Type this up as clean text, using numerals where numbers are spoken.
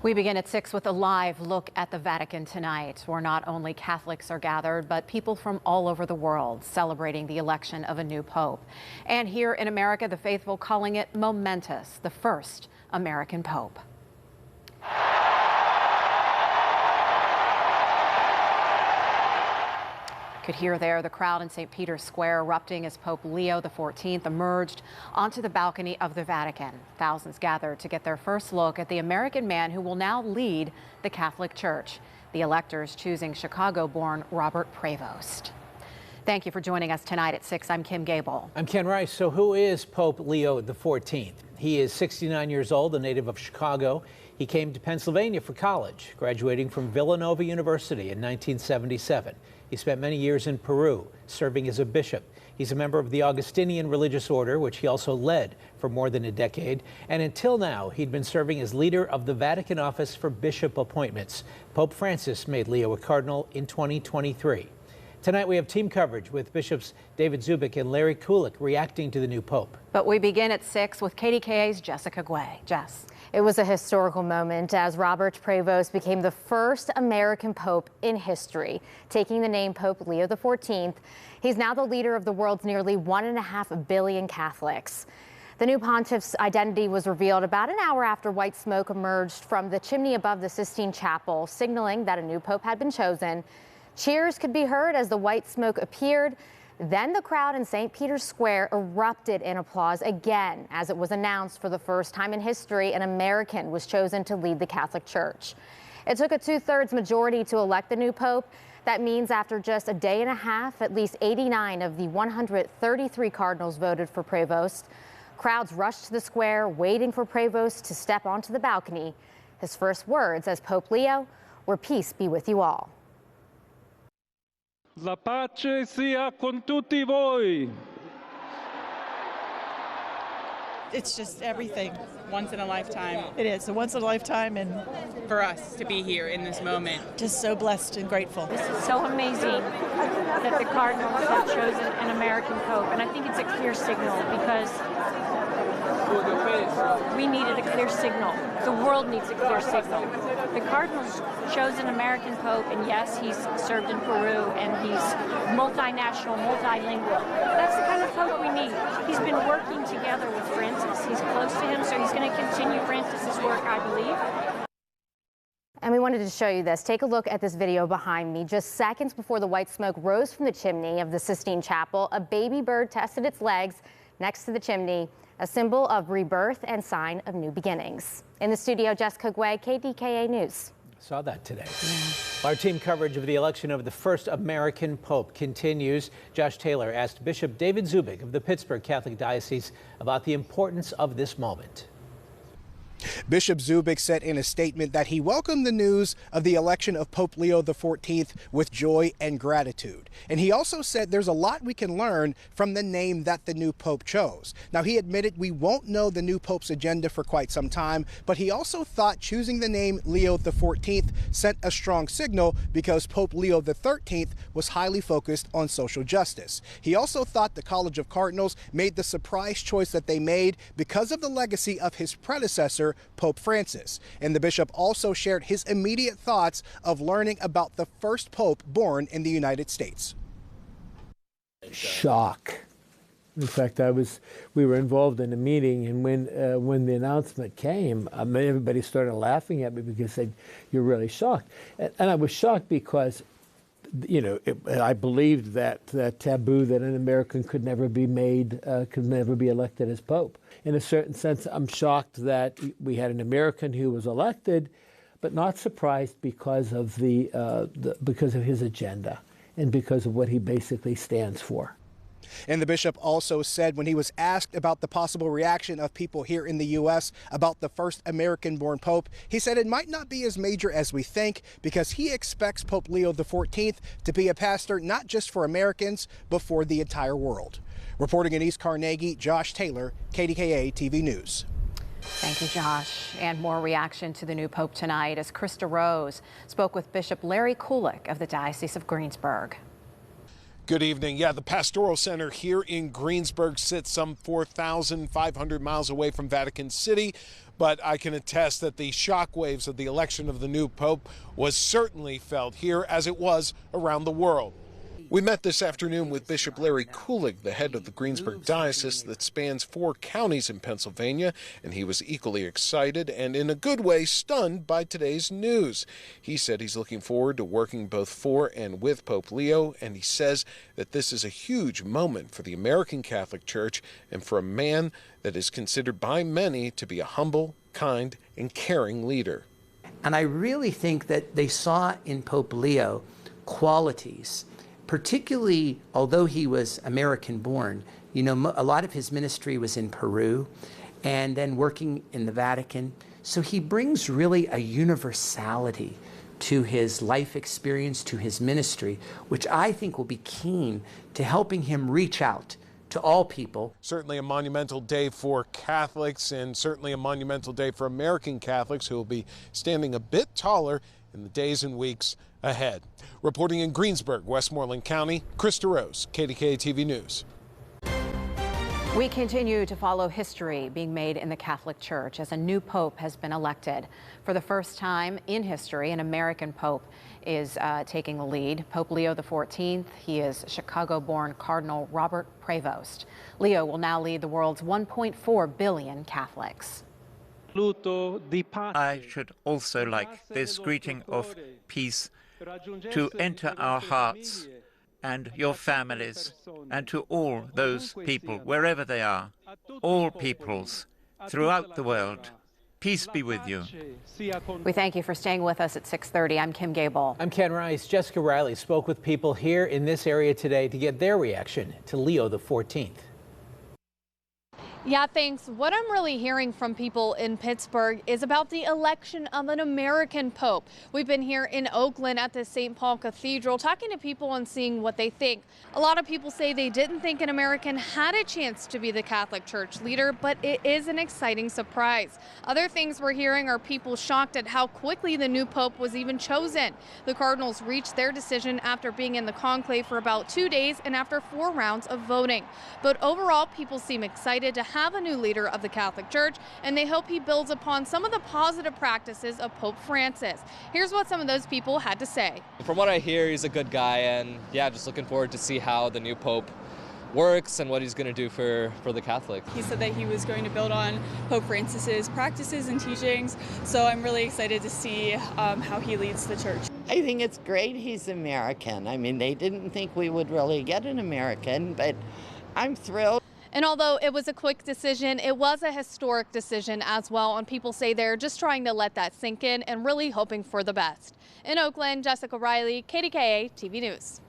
We begin at 6 with a live look at the Vatican tonight, where not only Catholics are gathered, but people from all over the world celebrating the election of a new pope. And here in America, the faithful calling it momentous, the first American pope. Could hear there the crowd in St. Peter's Square erupting as Pope Leo XIV emerged onto the balcony of the Vatican. Thousands gathered to get their first look at the American man who will now lead the Catholic Church. The electors choosing Chicago-born Robert Prevost. Thank you for joining us tonight at 6. I'm Kim Gable. I'm Ken Rice. So who is Pope Leo XIV? He is 69 years old, a native of Chicago. He came to Pennsylvania for college, graduating from Villanova University in 1977. He spent many years in Peru, serving as a bishop. He's a member of the Augustinian religious order, which he also led for more than a decade. And until now, he'd been serving as leader of the Vatican Office for Bishop Appointments. Pope Francis made Leo a cardinal in 2023. Tonight, we have team coverage with Bishops David Zubik and Larry Kulik reacting to the new pope. But we begin at 6 with KDKA's Jessica Guay. Jess. It was a historical moment as Robert Prevost became the first American pope in history, taking the name Pope Leo XIV. He's now the leader of the world's nearly 1.5 billion Catholics. The new pontiff's identity was revealed about an hour after white smoke emerged from the chimney above the Sistine Chapel, signaling that a new pope had been chosen. Cheers could be heard as the white smoke appeared. Then the crowd in St. Peter's Square erupted in applause again as it was announced for the first time in history an American was chosen to lead the Catholic Church. It took a 2/3 majority to elect the new pope. That means after just a day and a half, at least 89 of the 133 cardinals voted for Prevost. Crowds rushed to the square waiting for Prevost to step onto the balcony. His first words as Pope Leo were, "Peace be with you all." La pace sia con tutti voi. It's just everything. Once in a lifetime. It is a once in a lifetime, and For us to be here in this moment. just so blessed and grateful. This is so amazing that the Cardinals have chosen an American Pope, and I think it's a clear signal because we needed a clear signal. The world needs a clear signal. The Cardinals chose an American Pope, and yes, he's served in Peru, and he's multinational, multilingual. That's the kind of Pope we need. He's been working together with Francis. He's close to him, so he's going to continue Francis's work, I believe. And we wanted to show you this. Take a look at this video behind me. Just seconds before the white smoke rose from the chimney of the Sistine Chapel, a baby bird tested its legs next to the chimney, a symbol of rebirth and sign of new beginnings. In the studio, Jessica Guay, KDKA News. Saw that today. Yeah. Our team coverage of the election of the first American pope continues. Josh Taylor asked Bishop David Zubik of the Pittsburgh Catholic Diocese about the importance of this moment. Bishop Zubik said in a statement that he welcomed the news of the election of Pope Leo XIV with joy and gratitude. And he also said there's a lot we can learn from the name that the new pope chose. Now, he admitted we won't know the new pope's agenda for quite some time, but he also thought choosing the name Leo XIV sent a strong signal because Pope Leo XIII was highly focused on social justice. He also thought the College of Cardinals made the surprise choice that they made because of the legacy of his predecessor, Pope Francis. And the bishop also shared his immediate thoughts of learning about the first pope born in the United States. Shock. In fact, we were involved in a meeting, and when the announcement came, everybody started laughing at me because they said, "You're really shocked." And I was shocked because, you know, I believed that taboo that an American could never be elected as pope. In a certain sense, I'm shocked that we had an American who was elected, but not surprised because of because of his agenda and because of what he basically stands for. And the bishop also said when he was asked about the possible reaction of people here in the U.S. about the first American-born pope, he said it might not be as major as we think because he expects Pope Leo XIV to be a pastor not just for Americans, but for the entire world. Reporting in East Carnegie, Josh Taylor, KDKA-TV News. Thank you, Josh. And more reaction to the new pope tonight as Krista Rose spoke with Bishop Larry Kulik of the Diocese of Greensburg. Good evening. Yeah, the Pastoral Center here in Greensburg sits some 4,500 miles away from Vatican City. but I can attest that the shockwaves of the election of the new pope was certainly felt here as it was around the world. We met this afternoon with Bishop Larry Kulig, the head of the Greensburg Diocese that spans 4 counties in Pennsylvania, and he was equally excited and in a good way stunned by today's news. He said he's looking forward to working both for and with Pope Leo, and he says that this is a huge moment for the American Catholic Church and for a man that is considered by many to be a humble, kind, and caring leader. And I really think that they saw in Pope Leo qualities, particularly although he was American-born. You know, a lot of his ministry was in Peru and then working in the Vatican. So he brings really a universality to his life experience, to his ministry, which I think will be keen to helping him reach out to all people. Certainly a monumental day for Catholics and certainly a monumental day for American Catholics who will be standing a bit taller in the days and weeks ahead. Reporting in Greensburg, Westmoreland County, Chris DeRose, KDKA-TV News. We continue to follow history being made in the Catholic Church as a new pope has been elected. For the first time in history, an American pope is taking the lead. Pope Leo XIV, he is Chicago-born Cardinal Robert Prevost. Leo will now lead the world's 1.4 billion Catholics. I should also like this greeting of peace to enter our hearts and your families, and to all those people, wherever they are, all peoples throughout the world. Peace be with you. We thank you for staying with us at 6:30. I'm Kim Gable. I'm Ken Rice. Jessica Riley spoke with people here in this area today to get their reaction to Leo XIV. Yeah, thanks. What I'm really hearing from people in Pittsburgh is about the election of an American pope. We've been here in Oakland at the St. Paul Cathedral talking to people and seeing what they think. A lot of people say they didn't think an American had a chance to be the Catholic Church leader, but it is an exciting surprise. Other things we're hearing are people shocked at how quickly the new pope was even chosen. The Cardinals reached their decision after being in the conclave for about 2 days and after 4 rounds of voting. But overall, people seem excited to have a new leader of the Catholic Church, and they hope he builds upon some of the positive practices of Pope Francis. Here's what some of those people had to say. From what I hear, he's a good guy, and yeah, just looking forward to see how the new Pope works and what he's going to do for the Catholics. He said that he was going to build on Pope Francis's practices and teachings, so I'm really excited to see how he leads the church. I think it's great he's American. I mean, they didn't think we would really get an American, but I'm thrilled. And although it was a quick decision, it was a historic decision as well, and people say they're just trying to let that sink in and really hoping for the best. In Oakland, Jessica Riley, KDKA-TV News.